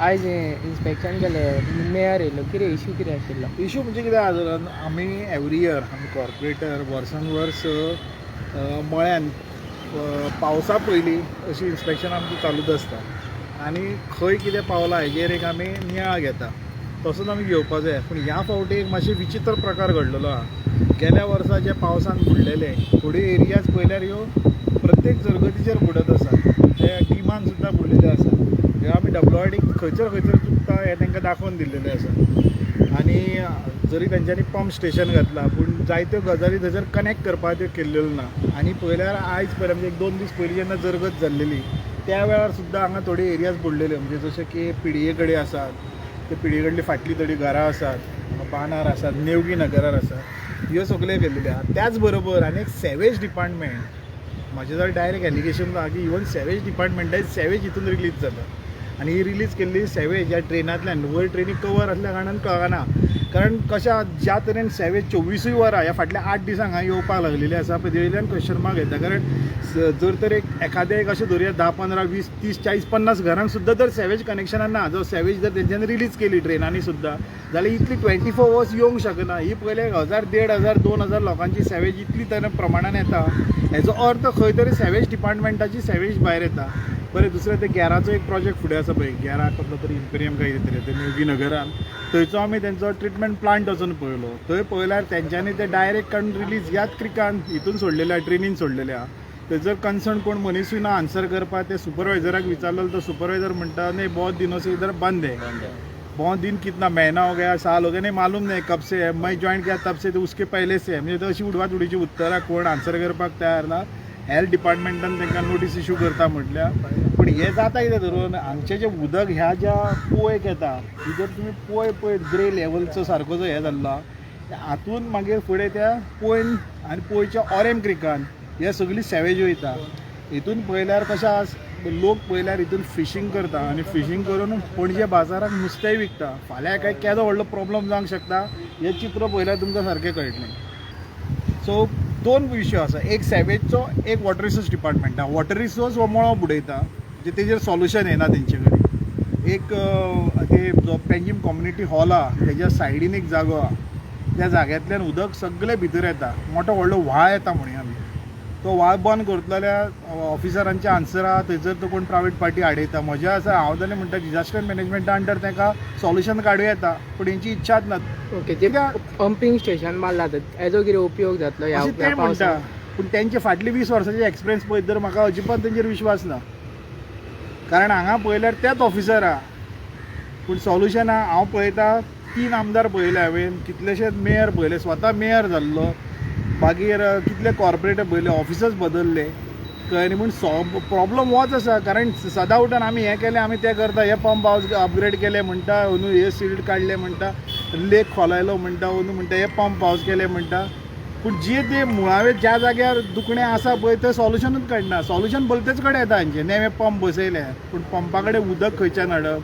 आयज इन्स्पेक्शन केलें मेयर येयलो कितें इश्यू कितें आशिल्लो? इश्यू म्हणजे कितें आहा जाल्यार आमी एवरी इयर आमी कॉर्पोरेटर वर्सान वर्स मळ्यान पावसा पयलीं अशी इन्स्पेक्शन आमची चालूच आसता आनी खंय कितें पावलां हेजेर एक आमी नियाळ घेता. तसोच आमी घेवपाक जाय. पूण ह्या फावटी एक मातशें विचित्र प्रकार घडलेलो आहा. गेल्या वर्सा जे पावसान बुडलेले थोडे एरियाज पळयल्यार ह्यो प्रत्येक जरगतीचेर बुडत आसा. जे टिमान सुद्दां बुडलेले आसा. हे आमी WRDक खंयसर चुकता हें तांकां दाखोवन दिल्लेलें आसा. आनी जरी तेंच्यांनी पंप स्टेशन घातलां पूण जायत्यो गजाली थंयसर कनेक्ट करपाक त्यो केल्लेल्यो ना. आनी पळयल्यार आयज पळय म्हणजे 1-2 दीस पयलीं जेन्ना जरगत जाल्लेली त्या वेळार सुद्दां हांगा थोडे एरियाज बुडलेले. म्हणजे जशे की पिडये कडेन आसात, ते पिडये कडली फाटलीं थोडीं घरां आसात, बांदार आसात, नेवगी नगरार आसात, ह्यो सगल्यो गेल्लेल्यो आहा. त्याच बरोबर आनी एक सॅवेज डिपार्टमेंट म्हाजे जर डायरेक्ट एलिगेशन आहा की इवन सॅवेज डिपार्टमेंटाची सॅवेज हितून रिलीज जाता. आनी ही रिलीज केल्ली सॅवेज ह्या ट्रेनांतल्यान वयर ट्रेनी कवर आसल्या कारणान कळना. कारण कशा ज्या तरेन सॅवेज 24 वरां ह्या फाटल्या 8 दिसांक हांगा येवपाक लागलेली आसा पळय तेजेल्यान क्वेश्चन मार्क येता. कारण जर तर एखादें एक अशें धरुया 10, 15, 20, 30, 40, 50 घरांक सुद्दां जर सॅवेज कनेक्शनान ना, जो सॅवेज जर तेंच्यांनी रिलीज केली ट्रेनांनी सुद्दां जाल्यार इतली 24 अवर्स येवंक शकना. ही पयले 1000, 1500, 2000 लोकांची सॅवेज इतली तरेन प्रमाणान येता. हेजो अर्थ खंय तरी सॅवेज डिपार्टमेंटाची सॅवेज भायर येता. बरें, दुसरें ते गॅराचो एक प्रोजेक्ट फुडें आसा पळय, गॅरा कसलो तरी इम्पेरियम काय कितें तरी ते नेवगी नगरान, थंयचो आमी तेंचो ट्रिटमेंट प्लांट वचून पळयलो. थंय पळयल्यार तेंच्यांनी ते डायरेक्ट काडून रिलीज ह्याच क्रिकान हितून सोडलेले आहा, ट्रेनीन सोडलेले आहा. थंयसर कन्सर्न कोण मनीसूय ना आन्सर करपाक. ते सुपरवायझराक विचारलेलो तो सुपरवायझर म्हणटा नहीं बहुत दिनों से इधर बंद है. बहुत दिन कितना महीना हो गया, साल हो गया, नहीं मालूम नहीं कब से है, मैं जॉइन किया तब से, तो उसके पहले से है. म्हणजे अशी उडवा उडीची उतरां कोण आन्सर करपाक तयार ना. हेल्थ डिपार्टमेंटान तांकां नोटीस इश्यू करता म्हटल्यार. पूण हें जाता कितें धरून हांगचें जें उदक ह्या ज्या पोयक येता ही जर तुमी पोय पळयत ग्रे लेवलचो सारको जो हें जाल्लो हातून मागीर फुडें त्या पोयन आनी पोयच्या ऑरेम क्रिकान हे सगळी सॅवेज वयता. हितून पळयल्यार कशें आसा लोक पळयल्यार हितून फिशींग करता आनी फिशींग करून पणजे बाजाराक नुस्तेंय विकता. फाल्यां काय केदो व्हडलो प्रॉब्लम जावंक शकता हें चित्र पळयल्यार तुमकां सारकें कळटलें. सो 2 विशय आसा, एक सॅवेजचो, एक water resource department. Water resource हो मळो बुडयता म्हणजे तेजेर सॉल्युशन येना तेंचे कडेन. एक ते जो पेंजीम कम्युनिटी हॉल आहा तेज्या सायडीन एक जागो आहा, त्या जाग्यांतल्यान उदक सगळें भितर येता. मोठो व्हडलो व्हाळ येता म्हणया आमी. तो व्हाळ बंद करतलो जाल्यार ऑफिसरांचे आन्सर आहा, थंयसर तो कोण प्रायवेट पार्टी आडयता. म्हजें आसा हांव जाल्यार म्हणटा डिजास्टर मॅनेजमेंटा अंडर तांकां सॉल्युशन काडूं येता, पूण हेंची इच्छाच ना. ओके, जे पंपिंग स्टेशन मारला हेजो कितें उपयोग जातलो ह्या अशें ते म्हणटा. पावसांत? पूण तेंचे फाटली 20 वर्सांचे एक्सपिरियन्स पळयत तर म्हाका अजिबात तेंचेर विश्वास ना. कारण हांगा पळयल्यार तेच ऑफिसर आहा पूण सॉल्युशन हांव पळयता 3 आमदार पळयले हांवें, कितलेशेच मेयर पळयले, स्वता मेयर जाल्लो, मागीर कितले कॉर्पोरेटर पळयले, ऑफिसर्स बदलले, कळ्ळें. पूण प्रॉब्लम होच आसा. कारण सदां उठून आमी हें केलें आमी तें करता, हे पंप हावस अपग्रेड केले म्हणटा, अंदू हे सील्ड काडले म्हणटा, लेक खोलायलो म्हणटा, अंदू म्हणटा हे पंप हावस केले म्हणटा. पूण जे ते मुळावे ज्या जाग्यार दुखणें आसा पळय थंय सॉल्युशनूच काडना. सॉल्युशन भलतेच कडेन येता हांचे, नेवे पंप बसयले पूण पंपा कडेन उदक खंयच्यान हाडप.